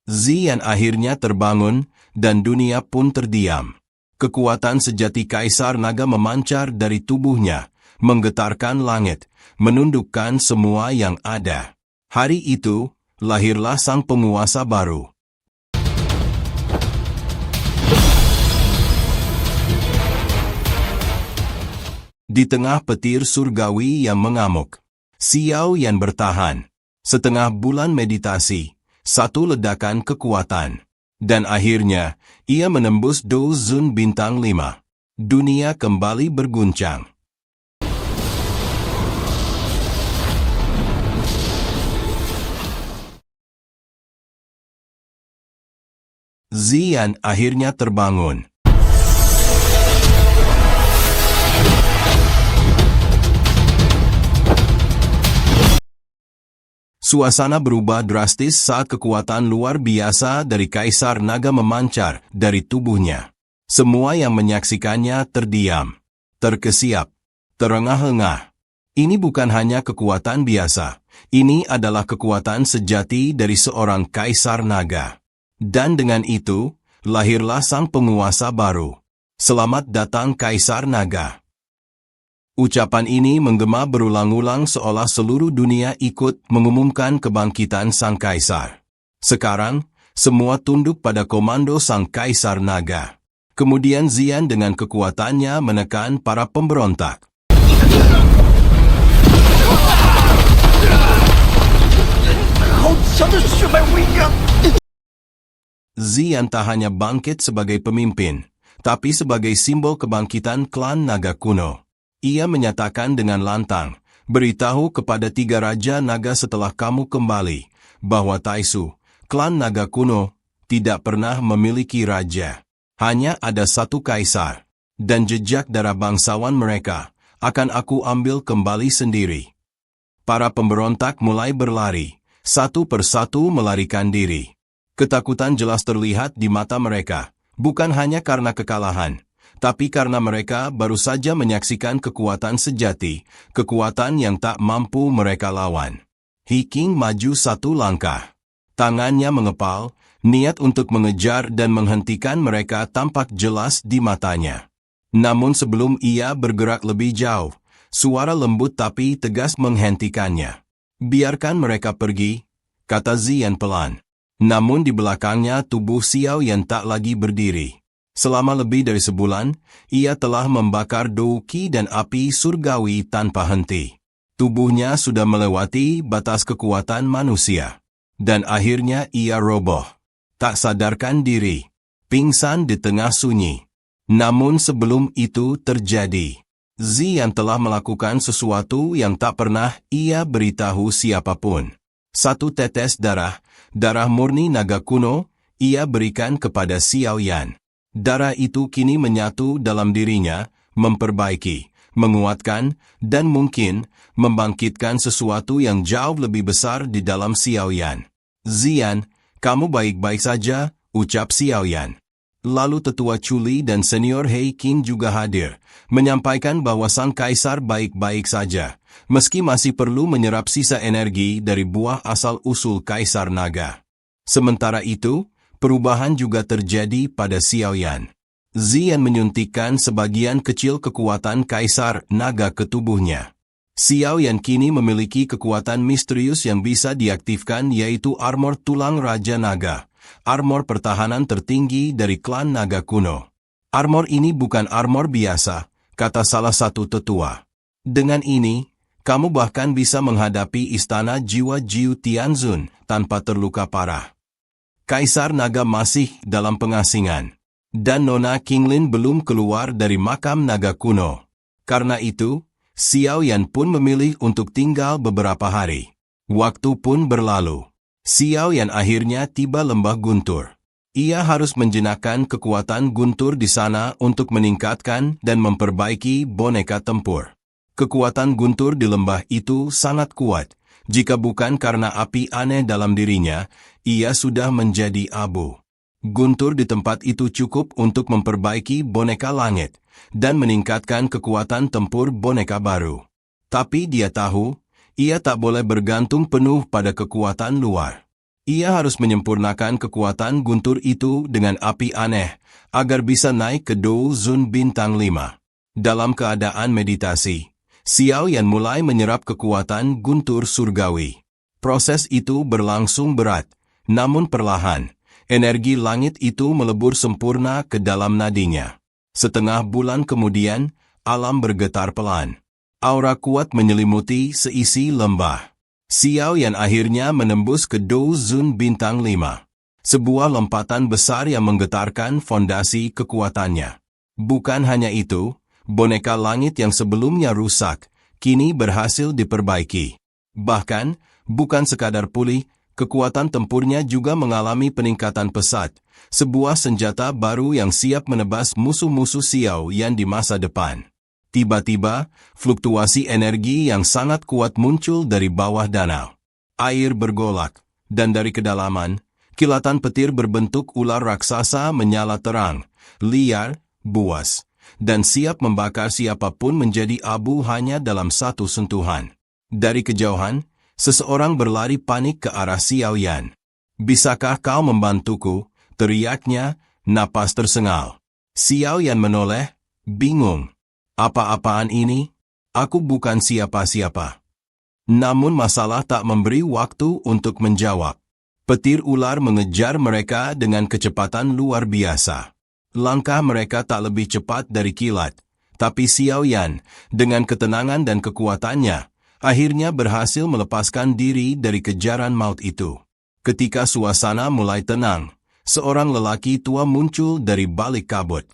Xian akhirnya terbangun, dan dunia pun terdiam. Kekuatan sejati Kaisar Naga memancar dari tubuhnya, menggetarkan langit, menundukkan semua yang ada. Hari itu, lahirlah sang penguasa baru. Di tengah petir surgawi yang mengamuk, Xiao Yan bertahan. Setengah bulan meditasi, satu ledakan kekuatan. Dan akhirnya, ia menembus Dozun bintang 5. Dunia kembali berguncang. Xian akhirnya terbangun. Suasana berubah drastis saat kekuatan luar biasa dari Kaisar Naga memancar dari tubuhnya. Semua yang menyaksikannya terdiam, terkesiap, terengah-engah. Ini bukan hanya kekuatan biasa, ini adalah kekuatan sejati dari seorang Kaisar Naga. Dan dengan itu, lahirlah sang penguasa baru. Selamat datang Kaisar Naga. Ucapan ini menggema berulang-ulang seolah seluruh dunia ikut mengumumkan kebangkitan sang kaisar. Sekarang, semua tunduk pada komando sang Kaisar Naga. Kemudian Xian dengan kekuatannya menekan para pemberontak. Xian tak hanya bangkit sebagai pemimpin, tapi sebagai simbol kebangkitan klan naga kuno. Ia menyatakan dengan lantang, beritahu kepada 3 Raja Naga setelah kamu kembali, bahwa Taisu, klan naga kuno, tidak pernah memiliki raja. Hanya ada satu kaisar, dan jejak darah bangsawan mereka, akan aku ambil kembali sendiri. Para pemberontak mulai berlari, satu persatu melarikan diri. Ketakutan jelas terlihat di mata mereka, bukan hanya karena kekalahan, tapi karena mereka baru saja menyaksikan kekuatan sejati, kekuatan yang tak mampu mereka lawan. He King maju 1 langkah. Tangannya mengepal, niat untuk mengejar dan menghentikan mereka tampak jelas di matanya. Namun sebelum ia bergerak lebih jauh, suara lembut tapi tegas menghentikannya. Biarkan mereka pergi, kata Xian pelan. Namun di belakangnya tubuh Xiao Yan tak lagi berdiri. Selama lebih dari sebulan, ia telah membakar douki dan api surgawi tanpa henti. Tubuhnya sudah melewati batas kekuatan manusia. Dan akhirnya ia roboh. Tak sadarkan diri. Pingsan di tengah sunyi. Namun sebelum itu terjadi, Xian telah melakukan sesuatu yang tak pernah ia beritahu siapapun. 1 tetes darah murni naga kuno, ia berikan kepada Xiao Yan. Darah itu kini menyatu dalam dirinya, memperbaiki, menguatkan, dan mungkin membangkitkan sesuatu yang jauh lebih besar di dalam Xiao Yan. Xian, kamu baik-baik saja, ucap Xiao Yan. Lalu tetua Chuli dan senior He King juga hadir, menyampaikan bahwa sang kaisar baik-baik saja, meski masih perlu menyerap sisa energi dari buah asal-usul Kaisar Naga. Sementara itu, perubahan juga terjadi pada Xiao Yan. Xian menyuntikkan sebagian kecil kekuatan Kaisar Naga ke tubuhnya. Xiao Yan kini memiliki kekuatan misterius yang bisa diaktifkan, yaitu armor tulang Raja Naga, armor pertahanan tertinggi dari klan naga kuno. Armor ini bukan armor biasa, kata salah satu tetua. Dengan ini, kamu bahkan bisa menghadapi istana jiwa Jiu Tianzun tanpa terluka parah. Kaisar Naga masih dalam pengasingan, dan Nona Qinglin belum keluar dari makam naga kuno. Karena itu, Xiao Yan pun memilih untuk tinggal beberapa hari. Waktu pun berlalu. Xiao Yan akhirnya tiba lembah Guntur. Ia harus menjinakkan kekuatan Guntur di sana untuk meningkatkan dan memperbaiki boneka tempur. Kekuatan Guntur di lembah itu sangat kuat. Jika bukan karena api aneh dalam dirinya, ia sudah menjadi abu. Guntur di tempat itu cukup untuk memperbaiki boneka langit dan meningkatkan kekuatan tempur boneka baru. Tapi dia tahu, ia tak boleh bergantung penuh pada kekuatan luar. Ia harus menyempurnakan kekuatan guntur itu dengan api aneh, agar bisa naik ke Dou Zun bintang 5. Dalam keadaan meditasi, Xiao Yan mulai menyerap kekuatan guntur surgawi. Proses itu berlangsung berat, namun perlahan, energi langit itu melebur sempurna ke dalam nadinya. Setengah bulan kemudian, alam bergetar pelan. Aura kuat menyelimuti seisi lembah. Xiao Yan akhirnya menembus ke Dou Zun bintang 5. Sebuah lompatan besar yang menggetarkan fondasi kekuatannya. Bukan hanya itu, boneka langit yang sebelumnya rusak, kini berhasil diperbaiki. Bahkan, bukan sekadar pulih, kekuatan tempurnya juga mengalami peningkatan pesat, sebuah senjata baru yang siap menebas musuh-musuh Xiao Yan di masa depan. Tiba-tiba, fluktuasi energi yang sangat kuat muncul dari bawah danau. Air bergolak, dan dari kedalaman, kilatan petir berbentuk ular raksasa menyala terang, liar, buas, dan siap membakar siapapun menjadi abu hanya dalam satu sentuhan. Dari kejauhan, seseorang berlari panik ke arah Xiao Yan. "Bisakah kau membantuku?" teriaknya, napas tersengal. Xiao Yan menoleh, bingung. "Apa-apaan ini? Aku bukan siapa-siapa." Namun masalah tak memberi waktu untuk menjawab. Petir ular mengejar mereka dengan kecepatan luar biasa. Langkah mereka tak lebih cepat dari kilat, tapi Xiao Yan, dengan ketenangan dan kekuatannya, akhirnya berhasil melepaskan diri dari kejaran maut itu. Ketika suasana mulai tenang, seorang lelaki tua muncul dari balik kabut.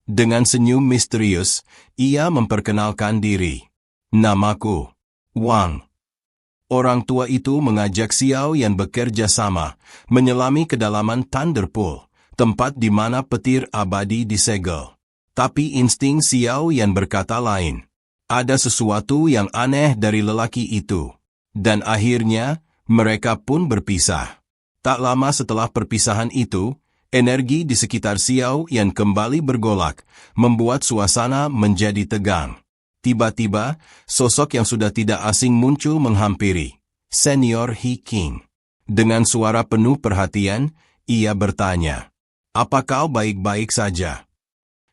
Dengan senyum misterius, ia memperkenalkan diri. "Namaku Wang." Orang tua itu mengajak Xiao Yan bekerja sama, menyelami kedalaman Thunder Pool, tempat di mana petir abadi disegel. Tapi insting Xiao Yan berkata lain. Ada sesuatu yang aneh dari lelaki itu. Dan akhirnya, mereka pun berpisah. Tak lama setelah perpisahan itu, energi di sekitar Xiao Yan kembali bergolak, membuat suasana menjadi tegang. Tiba-tiba, sosok yang sudah tidak asing muncul menghampiri. Senior He King. Dengan suara penuh perhatian, ia bertanya, "Apa kau baik-baik saja?"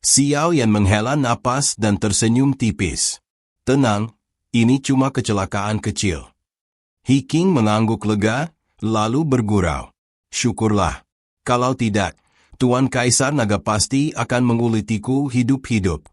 Xiao Yan menghela napas dan tersenyum tipis. "Tenang, ini cuma kecelakaan kecil." He King mengangguk lega, lalu bergurau. "Syukurlah. Kalau tidak, Tuan Kaisar Naga pasti akan mengulitiku hidup-hidup."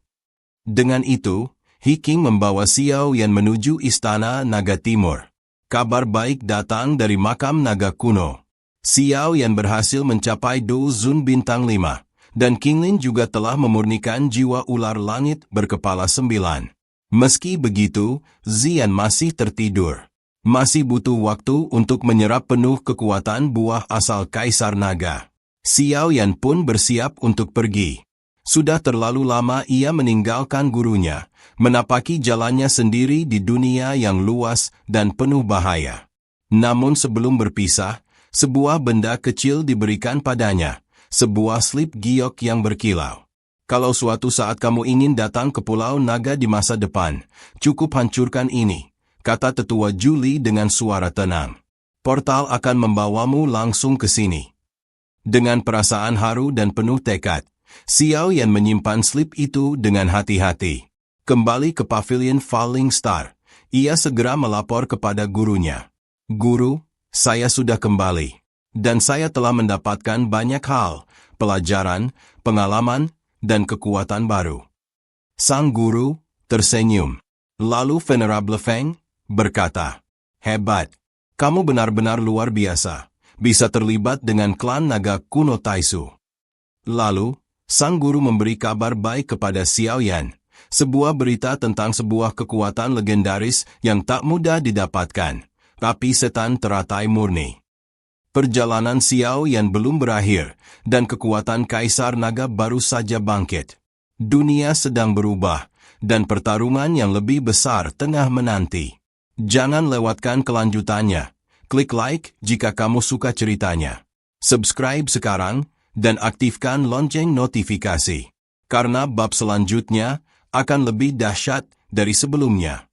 Dengan itu, He King membawa Xiao Yan menuju Istana Naga Timur. Kabar baik datang dari makam naga kuno. Xiao Yan berhasil mencapai Dou Zun bintang 5, dan King Lin juga telah memurnikan jiwa ular langit berkepala 9. Meski begitu, Xian masih tertidur. Masih butuh waktu untuk menyerap penuh kekuatan buah asal Kaisar Naga. Xiao Yan pun bersiap untuk pergi. Sudah terlalu lama ia meninggalkan gurunya, menapaki jalannya sendiri di dunia yang luas dan penuh bahaya. Namun sebelum berpisah, sebuah benda kecil diberikan padanya, sebuah slip giok yang berkilau. "Kalau suatu saat kamu ingin datang ke Pulau Naga di masa depan, cukup hancurkan ini," kata tetua Juli dengan suara tenang. "Portal akan membawamu langsung ke sini." Dengan perasaan haru dan penuh tekad, Xiao Yan menyimpan slip itu dengan hati-hati. Kembali ke pavilion Falling Star, ia segera melapor kepada gurunya. "Guru, saya sudah kembali, dan saya telah mendapatkan banyak hal, pelajaran, pengalaman, dan kekuatan baru." Sang guru tersenyum. Lalu Venerable Feng berkata, "Hebat, kamu benar-benar luar biasa, bisa terlibat dengan klan naga kuno Taisu." Lalu, sang guru memberi kabar baik kepada Xiao Yan, sebuah berita tentang sebuah kekuatan legendaris yang tak mudah didapatkan, tapi setan teratai murni. Perjalanan Xiao Yan belum berakhir, dan kekuatan Kaisar Naga baru saja bangkit. Dunia sedang berubah, dan pertarungan yang lebih besar tengah menanti. Jangan lewatkan kelanjutannya. Klik like jika kamu suka ceritanya. Subscribe sekarang, dan aktifkan lonceng notifikasi. Karena bab selanjutnya akan lebih dahsyat dari sebelumnya.